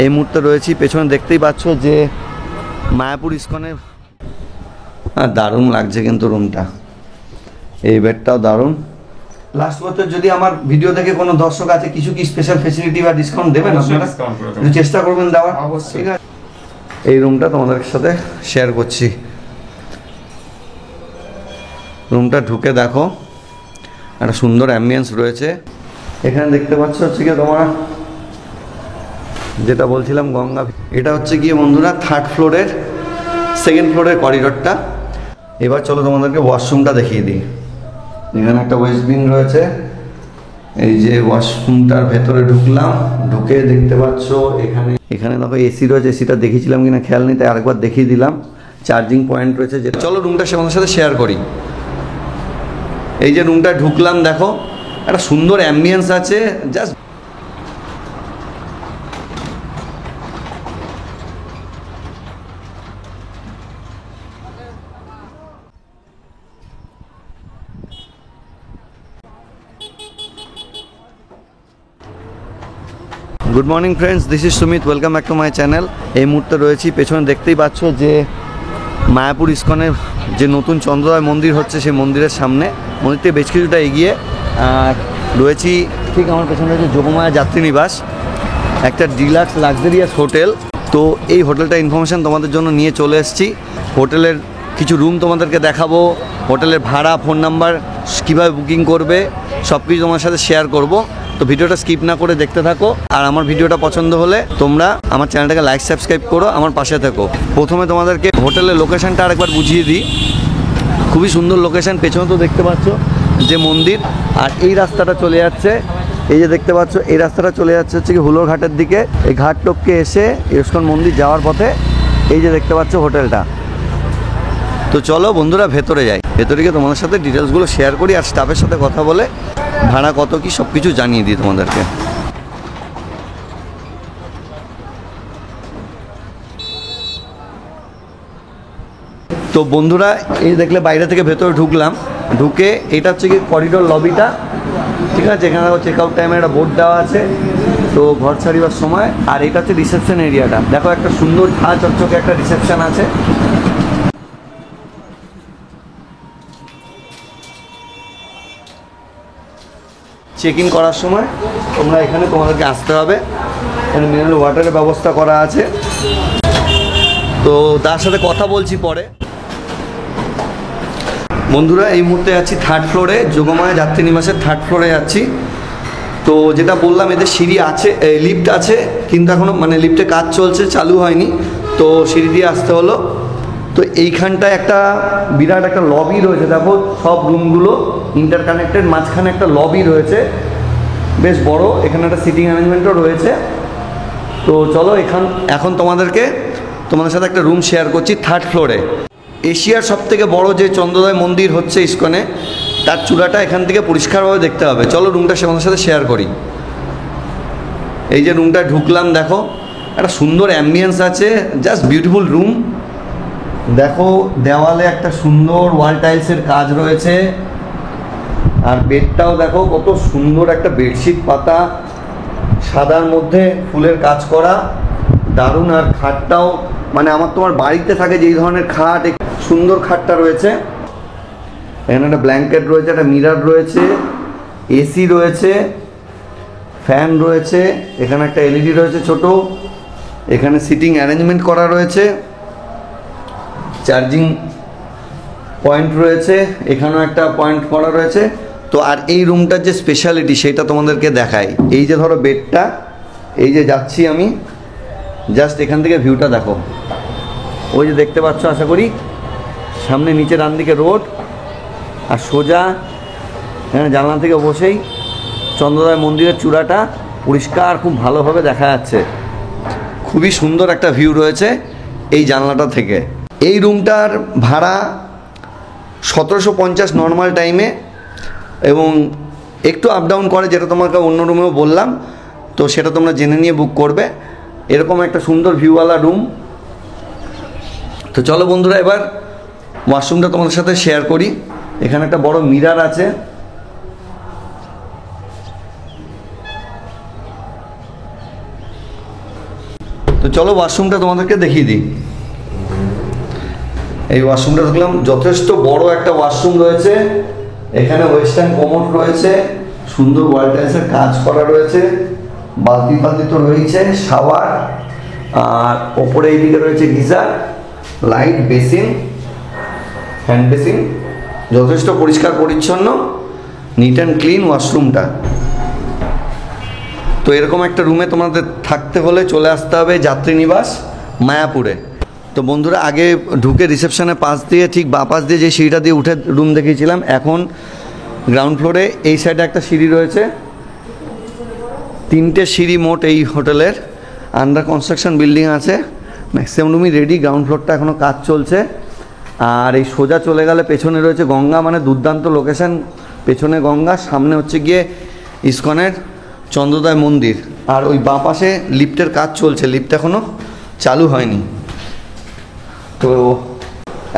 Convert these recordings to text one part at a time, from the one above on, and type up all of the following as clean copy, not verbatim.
এই মুহূর্তে রয়েছি, পেছনে দেখতেই পাচ্ছ যে মায়াপুর ইস্কনে। দারুণ লাগছে কিন্তু রুমটা, এই বেডটাও দারুণ। লাস্ট বছর যদি আমার ভিডিও দেখে কোনো দর্শক আছে, কিছু কি স্পেশাল ফেসিলিটি বা ডিসকাউন্ট দেবেন আপনারা? একটু চেষ্টা করবেন দেওয়ার। ঠিক আছে, এই রুমটা তোমাদের সাথে শেয়ার করছি। রুমটা ঢুকে দেখো, একটা সুন্দর অ্যাম্বিয়েন্স রয়েছে। এখানে দেখতে পাচ্ছ হচ্ছে গিয়ে তোমার যেটা বলছিলাম গঙ্গা, এটা হচ্ছে গিয়ে বন্ধুরা 3rd ফ্লোরের 2nd ফ্লোরের করিডোরটা। এবার চলো তোমাদেরকে ওয়াশরুমটা দেখিয়ে দিই। এখানে একটা ওয়েস্টবিন রয়েছে, এই যে ওয়াশরুমটার ভেতরে ঢুকলাম, ঢুকে দেখতে পাচ্ছ এখানে দেখো এসি রয়েছে। এসিটা দেখিয়েছিলাম কিনা খেয়াল নেই, তাই আরেকবার দেখিয়ে দিলাম। চার্জিং পয়েন্ট রয়েছে। যে চলো রুমটা তোমাদের সাথে শেয়ার করি। এই যে রুমটা ঢুকলাম, দেখো একটা সুন্দর অ্যাম্বিয়েন্স আছে। Just good morning friends, this is Sumit, welcome back to my channel. এই মুহূর্তে রয়েছি, পেছনে দেখতেই পাচ্ছ যে মায়াপুর ইস্কনের যে নতুন চন্দ্রোদয় মন্দির হচ্ছে, সেই মন্দিরের সামনে। মন্দির থেকে বেশ কিছুটা এগিয়ে রয়েছি। ঠিক আমার পেছনে রয়েছে যোগমায়া যাত্রীনিবাস, একটা ডিলাক্স লাক্সারিয়াস হোটেল। তো এই হোটেলটা ইনফরমেশান তোমাদের জন্য নিয়ে চলে এসেছি। হোটেলের কিছু রুম তোমাদেরকে দেখাবো, হোটেলের ভাড়া, ফোন নাম্বার, কীভাবে বুকিং করবে, সব কিছু তোমার সাথে শেয়ার করব। তো ভিডিওটা স্কিপ না করে দেখতে থাকো। আর আমার ভিডিওটা পছন্দ হলে তোমরা আমার চ্যানেলটাকে লাইক সাবস্ক্রাইব করো, আমার পাশে থেকো। প্রথমে তোমাদেরকে হোটেলের লোকেশানটা আরেকবার বুঝিয়ে দিই। খুবই সুন্দর লোকেশান, পেছনে তো দেখতে পাচ্ছ যে মন্দির। আর এই রাস্তাটা চলে যাচ্ছে, এই যে দেখতে পাচ্ছ এই রাস্তাটা চলে যাচ্ছে হচ্ছে কি হুলোর ঘাটের দিকে। এই ঘাট টপকে এসে ইস্কন মন্দির যাওয়ার পথে এই যে দেখতে পাচ্ছ হোটেলটা। তো চলো বন্ধুরা ভেতরে যাই, ভেতরে গিয়ে তোমাদের সাথে ডিটেলসগুলো শেয়ার করি, আর স্টাফের সাথে কথা বলে ভাড়া কত কি সব কিছু জানিয়ে দিই তোমাদেরকে। তো বন্ধুরা এই দেখলে বাইরে থেকে ভেতরে ঢুকলাম, ঢুকে এটা হচ্ছে কি করিডোর লবিটা। ঠিক আছে, এখানে চেক আউট টাইমে একটা বোর্ড দেওয়া আছে, তো ঘর ছাড়িবার সময়। আর এটা হচ্ছে রিসেপশন এরিয়াটা, দেখো একটা সুন্দর ঝাঁ চকচকে একটা রিসেপশন আছে। চেক ইন করার সময় তোমরা এখানে তোমাদেরকে আসতে হবে। এখানে মিনারেল ওয়াটারের ব্যবস্থা করা আছে, তো তার সাথে কথা বলছি পরে। বন্ধুরা এই মুহূর্তে যাচ্ছি 3rd ফ্লোরে, যোগমায়া যাত্রীনিবাসের 3rd ফ্লোরে যাচ্ছি। তো যেটা বললাম, এদের সিঁড়ি আছে, লিফট আছে, কিন্তু এখনও মানে লিফটে কাজ চলছে, চালু হয়নি, তো সিঁড়ি দিয়ে আসতে হলো। তো এইখানটায় একটা বিরাট একটা লবি রয়েছে, দেখো সব রুমগুলো ইন্টারকানেক্টেড, মাঝখানে একটা লবি রয়েছে বেশ বড়। এখানে একটা সিটিং অ্যারেঞ্জমেন্টও রয়েছে। তো চলো এখন তোমাদের সাথে একটা রুম শেয়ার করছি 3rd ফ্লোরে। এশিয়ার সবথেকে বড় যে চন্দ্রোদয় মন্দির হচ্ছে ইস্কনে, তার চূড়াটা এখান থেকে পরিষ্কারভাবে দেখতে হবে। চলো রুমটা তোমাদের সাথে শেয়ার করি। এই যে রুমটা ঢুকলাম, দেখো একটা সুন্দর অ্যাম্বিয়েন্স আছে, জাস্ট বিউটিফুল রুম। দেখো দেওয়ালে একটা সুন্দর ওয়াল টাইলসের কাজ রয়েছে। আর বেডটাও দেখো কত সুন্দর, একটা বেডশিট পাতা সাদার মধ্যে ফুলের কাজ করা, দারুণ। আর খাটটাও মানে তোমার বাড়িতে থাকে যেই ধরনের খাট, সুন্দর খাটটা রয়েছে। এখানে একটা ব্ল্যাঙ্কেট রয়েছে, একটা মিরর রয়েছে, এসি রয়েছে, ফ্যান রয়েছে, এখানে একটা এলইডি রয়েছে ছোট, এখানে সিটিং অ্যারেঞ্জমেন্ট করা রয়েছে, চার্জিং পয়েন্ট রয়েছে, এখানেও একটা পয়েন্ট করা রয়েছে। তো আর এই রুমটার যে স্পেশালিটি সেটা তোমাদেরকে দেখাই। এই যে ধরো বেডটা, এই যে যাচ্ছি আমি, জাস্ট এখান থেকে ভিউটা দেখো। ওই যে দেখতে পাচ্ছ আশা করি, সামনে নিচে ডান দিকে রোড, আর সোজা এখানে জানলা থেকে বসেই চন্দ্রোদয় মন্দিরের চূড়াটা পরিষ্কার খুব ভালোভাবে দেখা যাচ্ছে। খুবই সুন্দর একটা ভিউ রয়েছে এই জানলাটা থেকে। এই রুমটার ভাড়া 1750 নর্মাল টাইমে, এবং একটু আপ ডাউন করে, যেটা তোমাকে অন্য রুমেও বললাম। তো সেটা তোমরা জেনে নিয়ে বুক করবে। এরকম একটা সুন্দর ভিউওয়ালা রুম। তো চলো বন্ধুরা এবার ওয়াশরুমটা তোমাদের সাথে শেয়ার করি। এখানে একটা বড় মিরর আছে, তো চলো ওয়াশরুমটা তোমাদেরকে দেখিয়ে দিই। এই ওয়াশরুমটা দেখলাম যথেষ্ট বড় একটা ওয়াশরুম রয়েছে। এখানে ওয়েস্টার্ন কমোড রয়েছে, সুন্দর ওয়াল টাইলসের কাজ করা রয়েছে, বালতি ফালতি তো রয়েছে, শাওয়ার, আর ওপরে এইদিকে রয়েছে geyser, light, basin, hand basin, যথেষ্ট পরিষ্কার পরিচ্ছন্ন, নিট অ্যান্ড ক্লিন ওয়াশরুমটা। তো এরকম একটা রুমে তোমাদের থাকতে হলে চলে আসতে হবে যাত্রী নিবাস মায়াপুরে। তো বন্ধুরা, আগে ঢুকে রিসেপশনের পাশ দিয়ে ঠিক বাঁ পাশ দিয়ে যে সিঁড়িটা দিয়ে উঠে রুম দেখিয়েছিলাম, এখন গ্রাউন্ড ফ্লোরে এই সাইডে একটা সিঁড়ি রয়েছে, 3টে সিঁড়ি মোট এই হোটেলের। আন্ডার কনস্ট্রাকশন বিল্ডিং আছে, ম্যাক্সিমাম রুমই রেডি, গ্রাউন্ড ফ্লোরটা এখনও কাজ চলছে। আর এই সোজা চলে গেলে পেছনে রয়েছে গঙ্গা, মানে দুর্দান্ত লোকেশন। পেছনে গঙ্গা, সামনে হচ্ছে গিয়ে ইসকনের চন্দ্রোদয় মন্দির। আর ওই বাঁ পাশে লিফটের কাজ চলছে, লিফট এখনও চালু হয়নি। তো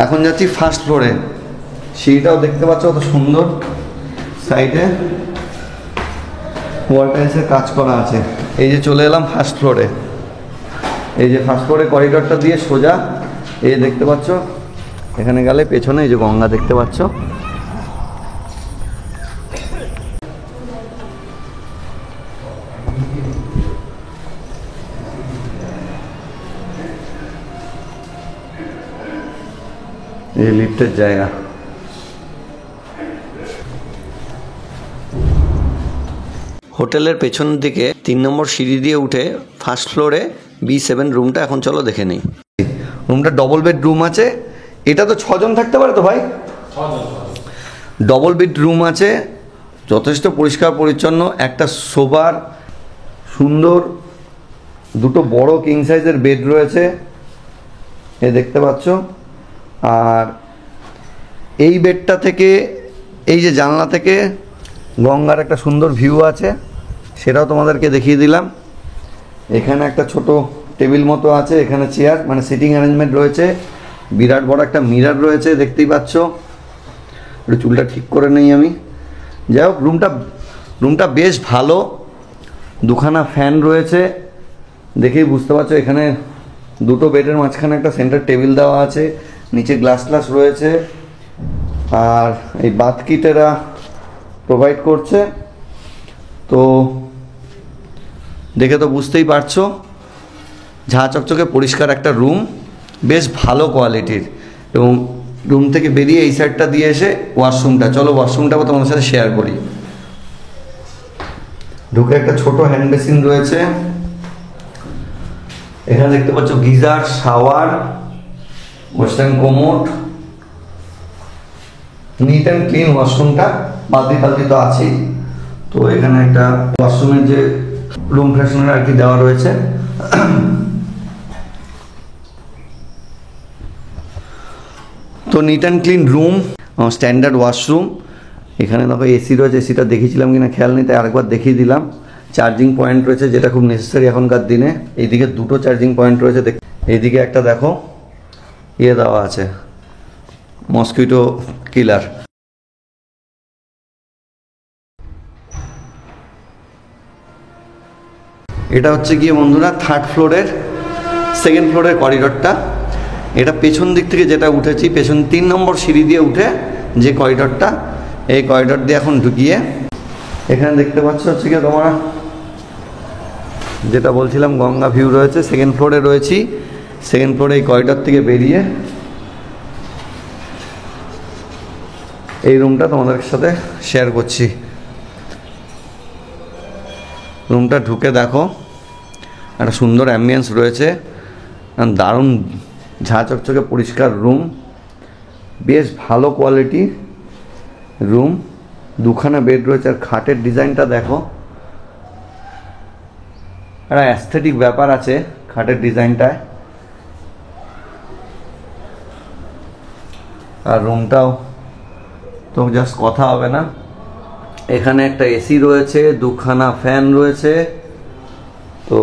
এখন যাচ্ছি ফার্স্ট ফ্লোরে, সিঁড়িটাও দেখতে পাচ্ছ কত সুন্দর, সাইডে ওয়াল টাইলসের কাজ করা আছে। এই যে চলে এলাম ফার্স্ট ফ্লোরে, এই যে ফার্স্ট ফ্লোরে করিডোরটা দিয়ে সোজা এই দেখতে পাচ্ছ, এখানে গেলে পেছনে এই যে গঙ্গা দেখতে পাচ্ছ। এই লিফটের জায়গা। হোটেলের পেছনের দিকে 3 নম্বর সিঁড়ি দিয়ে উঠে ফার্স্ট ফ্লোরে B7 রুমটা এখন চলো দেখে নিই। রুমটা ডবল বেড রুম আছে। এটা তো 6 জন থাকতে পারে তো ভাই? ডবল বেড রুম আছে, যথেষ্ট পরিষ্কার পরিচ্ছন্ন, একটা সোফার, সুন্দর 2টো বড় কিং সাইজের বেড রয়েছে, এ দেখতে পাচ্ছ। আর এই বেডটা থেকে এই যে জানলা থেকে গঙ্গার একটা সুন্দর ভিউ আছে, সেটাও তোমাদেরকে দেখিয়ে দিলাম। এখানে একটা ছোট টেবিল মতো আছে, এখানে চেয়ার মানে সিটিং অ্যারেঞ্জমেন্ট রয়েছে, বিরাট বড় একটা মিরর রয়েছে দেখতেই পাচ্ছ। একটু চুলটা ঠিক করে নেই আমি। যাই হোক, রুমটা বেশ ভালো, 2খানা ফ্যান রয়েছে, দেখেই বুঝতে পারছো। এখানে 2টো বেডের মাঝখানে একটা সেন্টার টেবিল দেওয়া আছে, নিচে গ্লাস রয়েছে, আর এই বাথ কিট এরা প্রোভাইড করছে। তো দেখে তো বুঝতেই পারছো, ঝাঁ চকচকে পরিষ্কার একটা রুম, বেশ ভালো কোয়ালিটির। এবং রুম থেকে বেরিয়ে এই সাইডটা দিয়ে এসে ওয়াশরুমটা, চলো ওয়াশরুমটাও তোমাদের সাথে শেয়ার করি। ঢুকে একটা ছোট হ্যান্ড বেসিন রয়েছে, এখানে দেখতে পাচ্ছ geyser, shower, western commode, neat and clean ওয়াশরুমটা, বালতি টালতি তো আছেই। তো এখানে একটা ওয়াশরুমের যে রুম ফ্রেশনার আর কি দেওয়া রয়েছে। তো NEET and clean room, standard washroom. এখানে দেখো এসি রয়েছে, এসিটা দেখিয়েছিলাম কিনা খেয়াল নেই, তাই আরেকবার দেখিয়ে দিলাম। চার্জিং পয়েন্ট রয়েছে, যেটা খুব নেসেসারি এখনকার দিনে। এইদিকে 2টো চার্জিং পয়েন্ট রয়েছে, এইদিকে একটা দেখো ইয়ে দেওয়া আছে, মসকিটো কিলার। এটা হচ্ছে গিয়ে বন্ধুরা 3rd ফ্লোরের 2nd ফ্লোরের করিডোরটা। এটা পেছন দিক থেকে যেটা উঠেছি, পেছন 3 নম্বর সিঁড়ি দিয়ে উঠে যে করিডোরটা, এই করিডোর দিয়ে এখন ঢুকিয়ে এখানে দেখতে পাচ্ছ হচ্ছে গিয়ে তোমরা যেটা বলছিলাম, গঙ্গা ভিউ রয়েছে। 2nd ফ্লোরে রয়েছি, 2nd ফ্লোরে এই করিডোর থেকে বেরিয়ে এই রুমটা তোমাদের সাথে শেয়ার করছি। রুমটা ঢুকে দেখো, একটা সুন্দর অ্যাম্বিয়েন্স রয়েছে, দারুণ ঝাঁ চকচকে পরিষ্কার রুম, বেশ ভালো কোয়ালিটি রুম। 2খানা বেড রয়েছে, আর খাটের ডিজাইনটা দেখো, একটা অ্যাস্থেটিক ব্যাপার আছে খাটের ডিজাইনটায়। আর রুমটাও তো জাস্ট কথা হবে না। এখানে একটা এসি রয়েছে, 2খানা ফ্যান রয়েছে। তো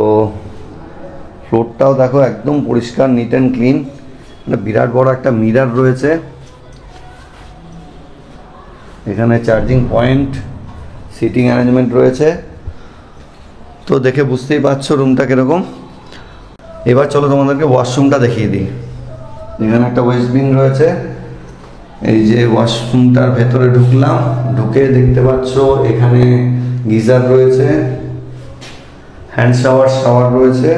ফ্লোরটাও দেখো একদম পরিষ্কার, নিট অ্যান্ড ক্লিন। বিরাট বড় একটা মিরর রয়েছে, এখানে চার্জিং পয়েন্ট, সিটিং অ্যারেঞ্জমেন্ট রয়েছে। তো দেখে বুঝতেই পারছো রুমটা কীরকম। এবার চলো তোমাদেরকে ওয়াশরুমটা দেখিয়ে দিই। এখানে একটা ওয়েস্ট বিন রয়েছে। এই যে ওয়াশরুমটার ভেতরে ঢুকলাম, ঢুকে দেখতে পাচ্ছ এখানে গিজার রয়েছে, হ্যান্ড শাওয়ার রয়েছে,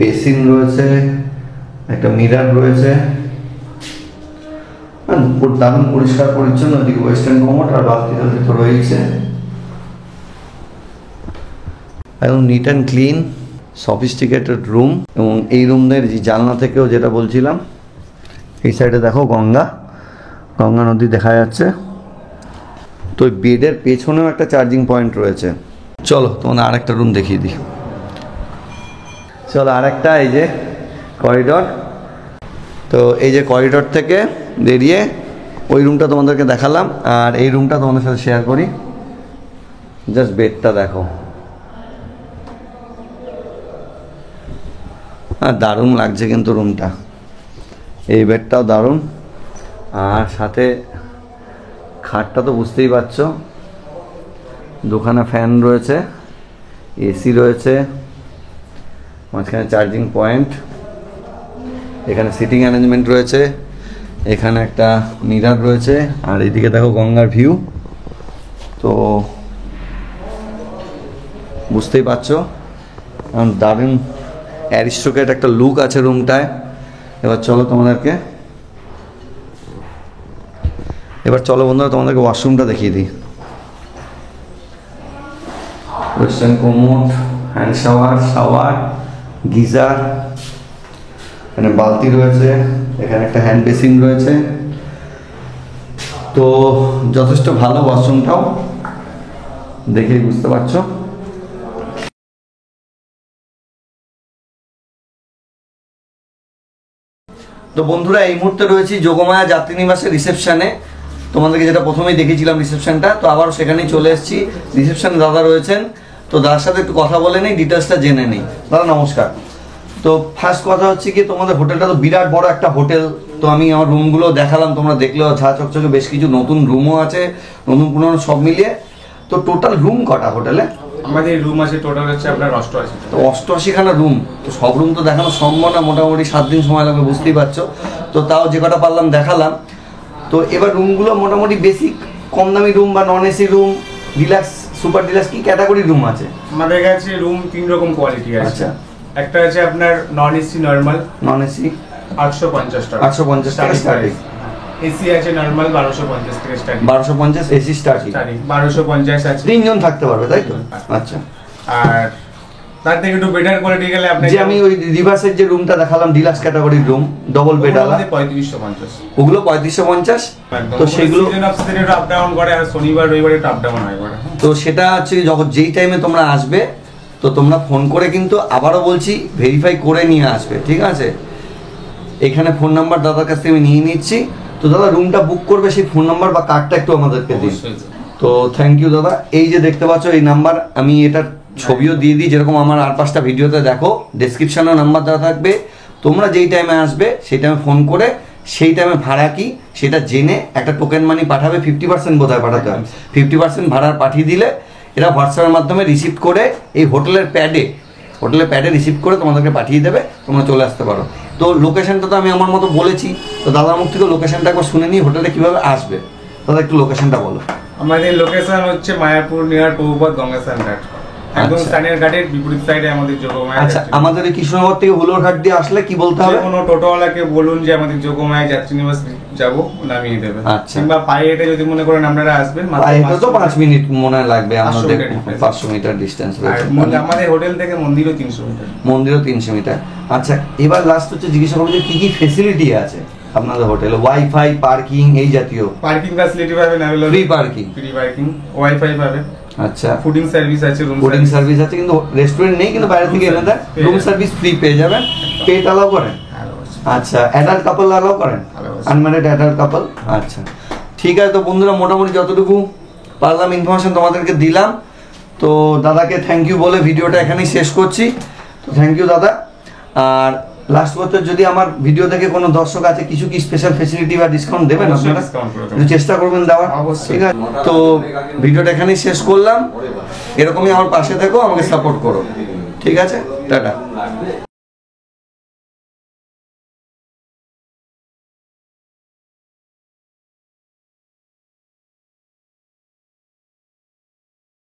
বেসিন রয়েছে, একটা মিরার রয়েছে, দারুণ পরিষ্কার পরিচ্ছন্ন। ওদিকে ওয়েস্টার্ন কমোড আর বালতি টালতি তো রয়েছে, একদম NEET and clean sophisticated room. এবং এই রুমদের জানলা থেকেও যেটা বলছিলাম, এই সাইডে দেখো গঙ্গা নদী দেখা যাচ্ছে। তো ওই বেডের পেছনেও একটা চার্জিং পয়েন্ট রয়েছে। চলো তোমাদের আরেকটা রুম দেখিয়ে দিই। চলো আরেকটা, এই যে করিডর। তো এই যে করিডর থেকে বেরিয়ে ওই রুমটা তোমাদেরকে দেখালাম, আর এই রুমটা তোমাদের সাথে শেয়ার করি। জাস্ট বেডটা দেখো, হ্যাঁ দারুণ লাগছে কিন্তু রুমটা। এই বেডটাও দারুণ, আর সাথে খাটটা তো বুঝতেই পারছো। দুখানা ফ্যান রয়েছে, এসি রয়েছে, মাঝখানে চার্জিং পয়েন্ট, এখানে সিটিং অ্যারেঞ্জমেন্ট রয়েছে, এখানে একটা মিরার রয়েছে, আর এইদিকে দেখো গঙ্গার ভিউ। তো বুঝতেই পারছো দারুণ অ্যারিস্টোক্রেট একটা লুক আছে রুমটায়। এবার চলো বন্ধুরা তোমাদেরকে ওয়াশরুমটা দেখিয়ে দিই। Western commode, hand shower, geyser, এখানে বালতি রয়েছে, এখানে একটা হ্যান্ড বেসিন রয়েছে। তো যথেষ্ট ভালো ওয়াশরুমটাও, দেখেই বুঝতে পারছো। তো বন্ধুরা এই মুহূর্তে রয়েছি যোগমায়া যাত্রীনিবাসের রিসেপশনে। তোমাদেরকে যেটা প্রথমেই দেখিয়েছিলাম রিসেপশনটা, তো আবারও সেখানেই চলে এসেছি। রিসেপশনে দাদা রয়েছেন, তো দাদার সাথে একটু কথা বলে নেই, ডিটেলসটা জেনে নেই। দাদা নমস্কার। তো ফার্স্ট কথা হচ্ছে কি, তোমাদের হোটেলটা তো বিরাট বড় একটা হোটেল। তো আমি আমার রুমগুলো দেখালাম, তোমরা দেখলেও ঝা চকচকে, বেশ কিছু নতুন রুমও আছে, নতুন পুরনো সব মিলিয়ে। তো টোটাল রুম কটা হোটেলে? আমাদের রুম আছে টোটাল হচ্ছে আপনার 88। তো 88খানা রুম, তো সব রুম তো দেখানো সম্ভব না, মোটামুটি 7 দিন সময় লাগবে, বুঝতেই পারছো। তো তাও যে কটা পারলাম দেখালাম। তো এবার রুমগুলো মোটামুটি বেসিক কম দামি রুম বা non AC room, deluxe, super deluxe, কি ক্যাটাগরি রুম আছে? আমাদের কাছে রুম 3 রকম কোয়ালিটি আছে। আচ্ছা, একটা আছে আপনার non AC normal, non AC 850 টাকা, 850 টাকা স্টার্টিং। এসি আছে নরমাল 1250 থেকে স্টার্টিং, 1250 এসি স্টার্টিং, 1250 আছে। 3 জন থাকতে পারবে, তাই তো? আচ্ছা। আর তার থেকে একটু বেটার কোয়ালিটি গেলে আপনি, যে আমি ওই রিভার্সের যে রুমটা দেখালাম, ডিলাক্স ক্যাটাগরির রুম, ডবল বেড আলা, 3550, ওগুলো 3550। তো সেগুলো আপ ডাউন করে, আর শনিবার রবিবার একটু আপ ডাউন হয়। তো সেটা হচ্ছে যখন যেই টাইমে তোমরা আসবে, তো তোমরা ফোন করে কিন্তু আবারও বলছি ভেরিফাই করে নিয়ে আসবে, ঠিক আছে? এখানে ফোন নাম্বার দাদার কাছ থেকে আমি নিয়ে নিচ্ছি। তো দাদা রুমটা বুক করবে, সেই ফোন নাম্বার বা কার্ডটা একটু আমাদেরকে দিন। তো থ্যাংক ইউ দাদা। এই যে দেখতে পাচ্ছ এই নাম্বার, আমি এটার ছবিও দিয়ে দিই, যেরকম আমার আর 5টা ভিডিওতে দেখো, ডেসক্রিপশনেও নাম্বার দেওয়া থাকবে। তোমরা যেই টাইমে আসবে সেই টাইমে ফোন করে, সেই টাইমে ভাড়া কি সেটা জেনে একটা টোকেন মানি পাঠাবে, 50% বোধহয় পাঠাতে হবে। 50% ভাড়া পাঠিয়ে দিলে এরা হোয়াটসঅ্যাপের মাধ্যমে রিসিভ করে এই হোটেলের প্যাডে রিসিভ করে তোমাদেরকে পাঠিয়ে দেবে, তোমরা চলে আসতে পারো। তো লোকেশনটা তো আমি আমার মতো বলেছি, তো দাদার মুখ থেকে লোকেশনটা একবার শুনে নিই, হোটেলে কীভাবে আসবে। দাদা একটু লোকেশনটা বলো। আমাদের লোকেশন হচ্ছে মায়াপুর নিয়ার প্রভুপদ গঙ্গাস্নান ঘাট, একদম স্থানীয় ঘাটের বিপরীত সাইডে আমাদের যোগমায়া। আচ্ছা, আমাদের এই কৃষ্ণনগর থেকে হুলোর ঘাট দিয়ে আসলে কি বলতে হবে? কোনো টোটোওয়ালাকে বলুন যে আমাদের যোগমায়া যাত্রীনিবাস যাব, নামিয়ে দেবে। আচ্ছা, কিংবা পায়ে হেঁটে যদি মনে করেন আপনারা আসবেন, পায়ে হেঁটে তো 5 মিনিট মনে লাগবে, আমাদের 500 মিটার ডিসটেন্স রয়েছে। আমাদের হোটেল থেকে মন্দিরও 300 মিটার। মন্দিরও 300 মিটার। আচ্ছা, এবার লাস্ট হচ্ছে জিজ্ঞাসা করবো যে কি কি ফেসিলিটি আছে আপনাদের হোটেলে? ওয়াইফাই, পার্কিং, এই জাতীয় পার্কিং ফ্যাসিলিটি পাবেন, ফ্রি পার্কিং, ওয়াইফাই পাবেন। আচ্ছা, ফুডিং সার্ভিস আছে, ফুডিং সার্ভিস আছে, কিন্তু রেস্টুরেন্ট নেই, কিন্তু বাইরে থেকে এনে দেয়। রুম সার্ভিস ফ্রি পেয়ে যাবেন। পেট অ্যালাউ করেন? আচ্ছা, অ্যাডাল্ট কাপল অ্যালাউ করেন? আনম্যারিড অ্যাডাল্ট কাপল। আচ্ছা, ঠিক আছে। তো বন্ধুরা মোটামুটি যতটুকু পারলাম ইনফরমেশন তোমাদেরকে দিলাম। তো দাদাকে থ্যাংক ইউ বলে ভিডিওটা এখানেই শেষ করছি। তো থ্যাংক ইউ দাদা। আর লাস্ট বছর যদি আমার ভিডিও দেখে কোনো দর্শক আছে, কিছু কি স্পেশাল ফেসিলিটি বা ডিসকাউন্ট দেবেন আপনারা? একটু চেষ্টা করবেন দেওয়ার, ঠিক আছে? তো ভিডিওটা এখানেই শেষ করলাম। এরকমই আমার পাশে থেকো, আমাকে সাপোর্ট করো, ঠিক আছে? টাটা।